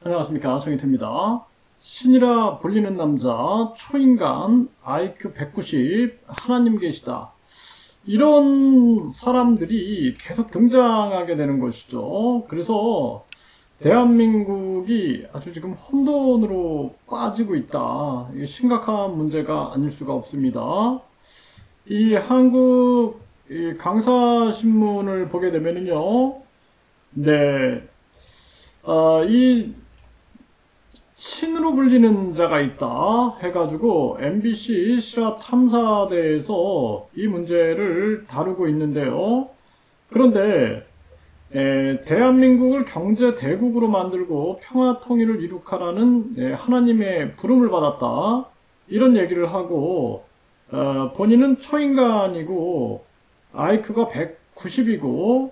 안녕하십니까, 정희태입니다. 신이라 불리는 남자, 초인간, IQ 190, 하나님 계시다. 이런 사람들이 계속 등장하게 되는 것이죠. 그래서 대한민국이 아주 지금 혼돈으로 빠지고 있다. 이게 심각한 문제가 아닐 수가 없습니다. 이 한국 강사신문을 보게 되면은요, 네, 이 신으로 불리는 자가 있다 해가지고 MBC 실화 탐사대에서 이 문제를 다루고 있는데요. 그런데 대한민국을 경제 대국으로 만들고 평화 통일을 이룩하라는 하나님의 부름을 받았다, 이런 얘기를 하고, 본인은 초인간이고 IQ가 190이고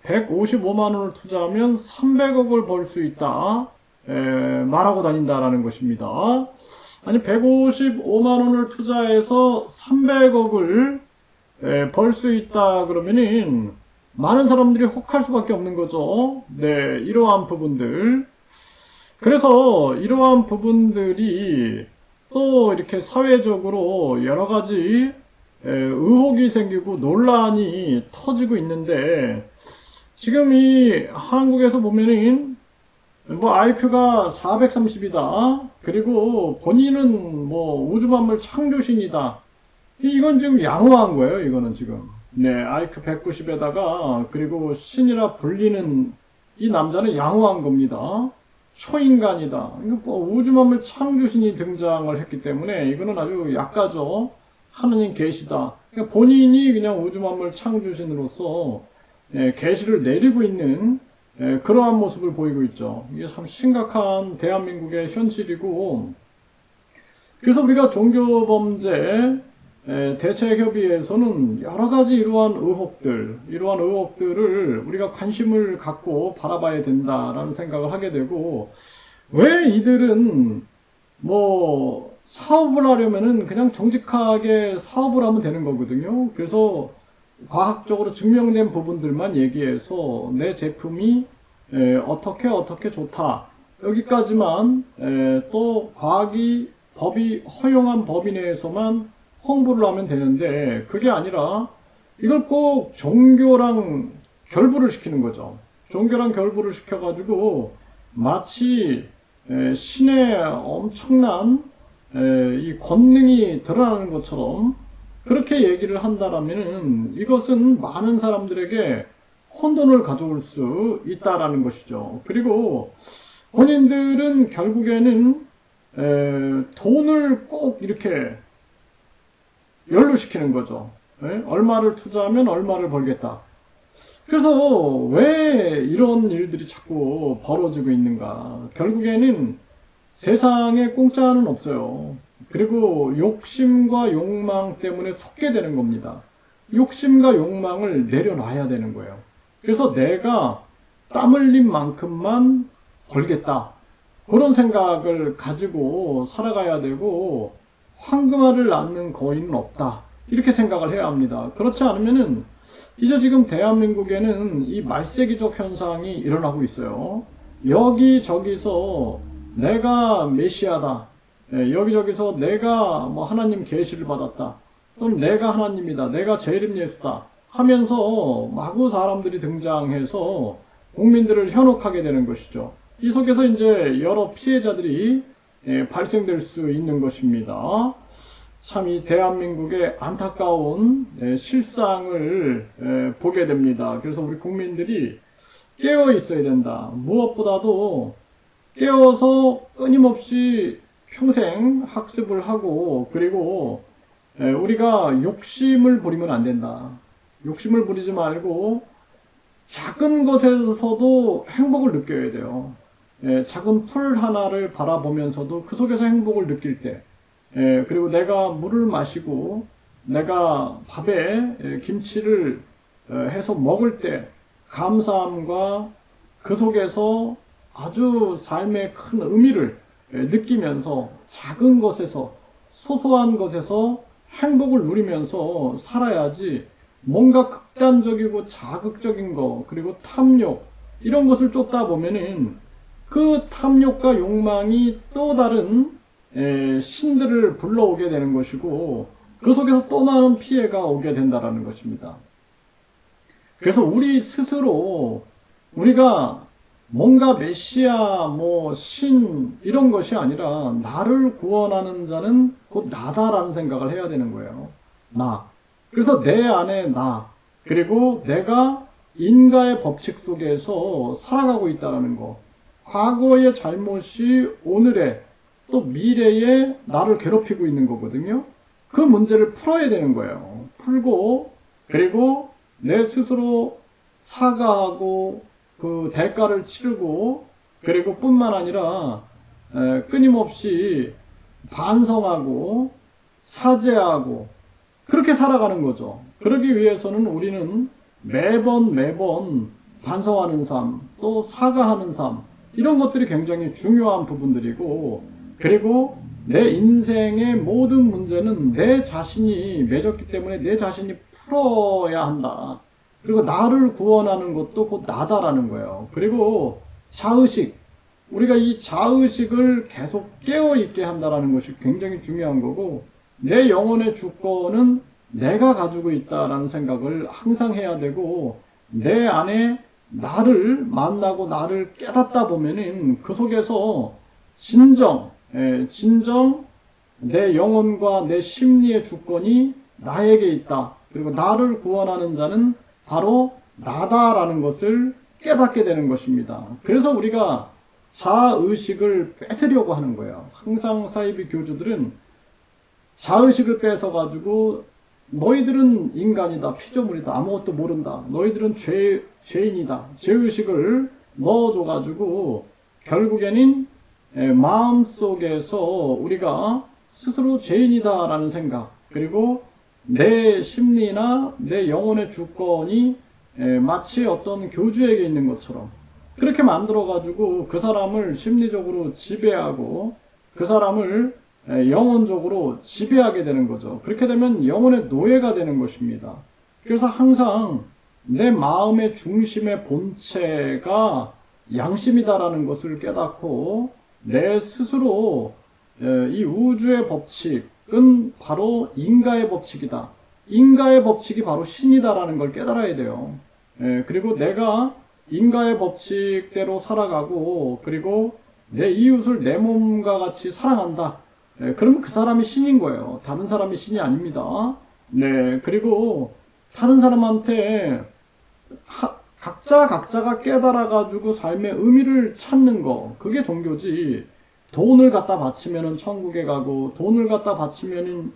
155만원을 투자하면 300억을 벌 수 있다 말하고 다닌다라는 것입니다. 아니, 155만원을 투자해서 300억을 벌 수 있다 그러면은 많은 사람들이 혹할 수밖에 없는 거죠. 네, 이러한 부분들. 그래서 이러한 부분들이 또 이렇게 사회적으로 여러 가지 의혹이 생기고 논란이 터지고 있는데, 지금 이 한국에서 보면은 뭐 IQ가 430이다. 그리고 본인은 뭐 우주만물 창조신이다. 이건 지금 양호한 거예요. 이거는 지금. 네, IQ 190에다가 그리고 신이라 불리는 이 남자는 양호한 겁니다. 초인간이다. 뭐 우주만물 창조신이 등장을 했기 때문에 이거는 아주 약가죠. 하느님 계시다. 그러니까 본인이 그냥 우주만물 창조신으로서 계시를 내리고 있는 그러한 모습을 보이고 있죠. 이게 참 심각한 대한민국의 현실이고, 그래서 우리가 종교범죄 대책협의회에서는 여러 가지 이러한 의혹들을 우리가 관심을 갖고 바라봐야 된다라는 생각을 하게 되고, 왜 이들은 뭐 사업을 하려면은 그냥 정직하게 사업을 하면 되는 거거든요. 그래서 과학적으로 증명된 부분들만 얘기해서 내 제품이 어떻게 좋다, 여기까지만 또 법이 허용한 범위 내에서만 홍보를 하면 되는데, 그게 아니라 이걸 꼭 종교랑 결부를 시키는 거죠. 종교랑 결부를 시켜가지고 마치 신의 엄청난 이 권능이 드러나는 것처럼 그렇게 얘기를 한다라면은 이것은 많은 사람들에게 혼돈을 가져올 수 있다라는 것이죠. 그리고 본인들은 결국에는 돈을 꼭 이렇게 연루시키는 거죠. 얼마를 투자하면 얼마를 벌겠다. 그래서 왜 이런 일들이 자꾸 벌어지고 있는가? 결국에는 세상에 공짜는 없어요. 그리고 욕심과 욕망 때문에 속게 되는 겁니다. 욕심과 욕망을 내려놔야 되는 거예요. 그래서 내가 땀 흘린 만큼만 벌겠다, 그런 생각을 가지고 살아가야 되고, 황금알을 낳는 거인은 없다, 이렇게 생각을 해야 합니다. 그렇지 않으면은 이제 지금 대한민국에는 이 말세기적 현상이 일어나고 있어요. 여기저기서 내가 메시아다, 여기저기서 내가 뭐 하나님 계시를 받았다, 또는 내가 하나님이다, 내가 재림 예수다 하면서 마구 사람들이 등장해서 국민들을 현혹하게 되는 것이죠. 이 속에서 이제 여러 피해자들이 발생될 수 있는 것입니다. 참 이 대한민국의 안타까운 실상을 보게 됩니다. 그래서 우리 국민들이 깨어 있어야 된다. 무엇보다도 깨어서 끊임없이 평생 학습을 하고, 그리고 우리가 욕심을 부리면 안 된다. 욕심을 부리지 말고 작은 것에서도 행복을 느껴야 돼요. 작은 풀 하나를 바라보면서도 그 속에서 행복을 느낄 때, 그리고 내가 물을 마시고 내가 밥에 김치를 해서 먹을 때 감사함과 그 속에서 아주 삶의 큰 의미를 느끼면서 작은 것에서, 소소한 것에서 행복을 누리면서 살아야지, 뭔가 극단적이고 자극적인 거, 그리고 탐욕, 이런 것을 쫓다 보면은 그 탐욕과 욕망이 또 다른 신들을 불러오게 되는 것이고 그 속에서 또 많은 피해가 오게 된다는 것입니다. 그래서 우리 스스로 우리가 뭔가 메시아, 신 이런 것이 아니라 나를 구원하는 자는 곧 나다라는 생각을 해야 되는 거예요. 나. 그래서 내 안에 나, 그리고 내가 인과의 법칙 속에서 살아가고 있다는 거. 과거의 잘못이 오늘의 또 미래에 나를 괴롭히고 있는 거거든요. 그 문제를 풀어야 되는 거예요. 풀고 그리고 내 스스로 사과하고 그 대가를 치르고 그리고 뿐만 아니라 끊임없이 반성하고 사죄하고 그렇게 살아가는 거죠. 그러기 위해서는 우리는 매번 반성하는 삶, 또 사과하는 삶 이런 것들이 굉장히 중요한 부분들이고 그리고 내 인생의 모든 문제는 내 자신이 맺었기 때문에 내 자신이 풀어야 한다. 그리고 나를 구원하는 것도 곧 나다라는 거예요. 그리고 자의식, 우리가 이 자의식을 계속 깨어있게 한다는 것이 굉장히 중요한 거고 내 영혼의 주권은 내가 가지고 있다라는 생각을 항상 해야 되고 내 안에 나를 만나고 나를 깨닫다 보면은 그 속에서 진정 내 영혼과 내 심리의 주권이 나에게 있다. 그리고 나를 구원하는 자는 바로 나다라는 것을 깨닫게 되는 것입니다. 그래서 우리가 자의식을 뺏으려고 하는 거예요. 항상 사이비 교주들은 자의식을 뺏어가지고 너희들은 인간이다, 피조물이다, 아무것도 모른다, 너희들은 죄인이다, 죄의식을 넣어줘가지고 결국에는 마음속에서 우리가 스스로 죄인이다라는 생각 그리고 내 심리나 내 영혼의 주권이 마치 어떤 교주에게 있는 것처럼 그렇게 만들어가지고 그 사람을 심리적으로 지배하고 그 사람을 영혼적으로 지배하게 되는 거죠. 그렇게 되면 영혼의 노예가 되는 것입니다. 그래서 항상 내 마음의 중심의 본체가 양심이다라는 것을 깨닫고 내 스스로 이 우주의 법칙은 바로 인가의 법칙이다. 인가의 법칙이 바로 신이다라는 걸 깨달아야 돼요. 그리고 내가 인가의 법칙대로 살아가고 그리고 내 이웃을 내 몸과 같이 사랑한다. 그러면 그 사람이 신인 거예요. 다른 사람이 신이 아닙니다. 그리고 다른 사람한테 각자가 깨달아가지고 삶의 의미를 찾는 거, 그게 종교지. 돈을 갖다 바치면은 천국에 가고, 돈을 갖다 바치면은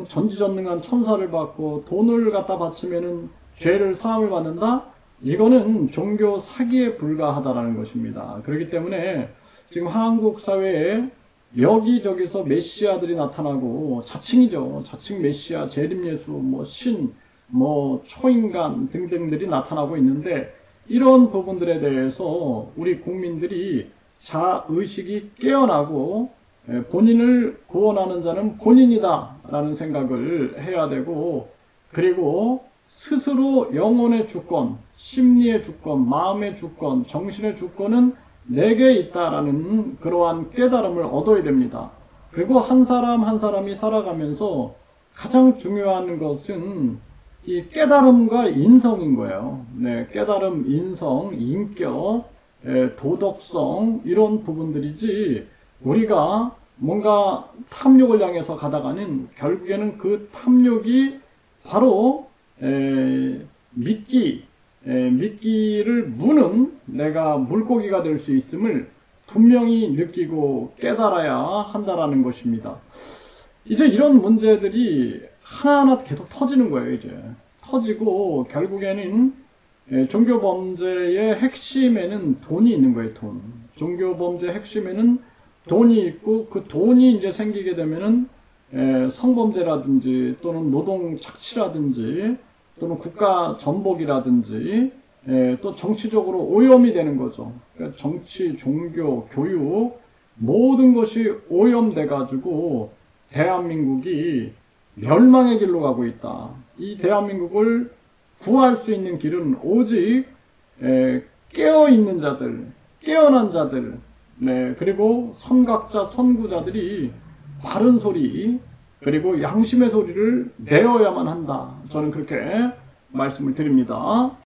전지전능한 천사를 받고, 돈을 갖다 바치면은 죄를 사함을 받는다? 이거는 종교 사기에 불과하다라는 것입니다. 그렇기 때문에 지금 한국 사회에 여기저기서 메시아들이 나타나고, 자칭이죠. 자칭 메시아, 재림예수, 신, 초인간 등등들이 나타나고 있는데 이런 부분들에 대해서 우리 국민들이 자의식이 깨어나고 본인을 구원하는 자는 본인이다 라는 생각을 해야 되고 그리고 스스로 영혼의 주권, 심리의 주권, 마음의 주권, 정신의 주권은 내게 있다라는 그러한 깨달음을 얻어야 됩니다. 그리고 한 사람 한 사람이 살아가면서 가장 중요한 것은 이 깨달음과 인성인 거예요. 깨달음, 인성, 인격, 도덕성 이런 부분들이지 우리가 뭔가 탐욕을 향해서 가다가는 결국에는 그 탐욕이 바로 미끼를 무는 내가 물고기가 될 수 있음을 분명히 느끼고 깨달아야 한다라는 것입니다. 이제 이런 문제들이 하나하나 계속 터지는 거예요. 이제 터지고 결국에는 종교범죄의 핵심에는 돈이 있는 거예요. 돈. 종교범죄 핵심에는 돈이 있고 그 돈이 이제 생기게 되면은 성범죄라든지 또는 노동 착취라든지 또는 국가 전복이라든지 또 정치적으로 오염이 되는 거죠. 그러니까 정치, 종교, 교육 모든 것이 오염돼 가지고 대한민국이 멸망의 길로 가고 있다. 이 대한민국을 구할 수 있는 길은 오직 깨어있는 자들, 깨어난 자들, 네, 그리고 선각자, 선구자들이 바른 소리, 그리고 양심의 소리를 내어야만 한다. 저는 그렇게 말씀을 드립니다.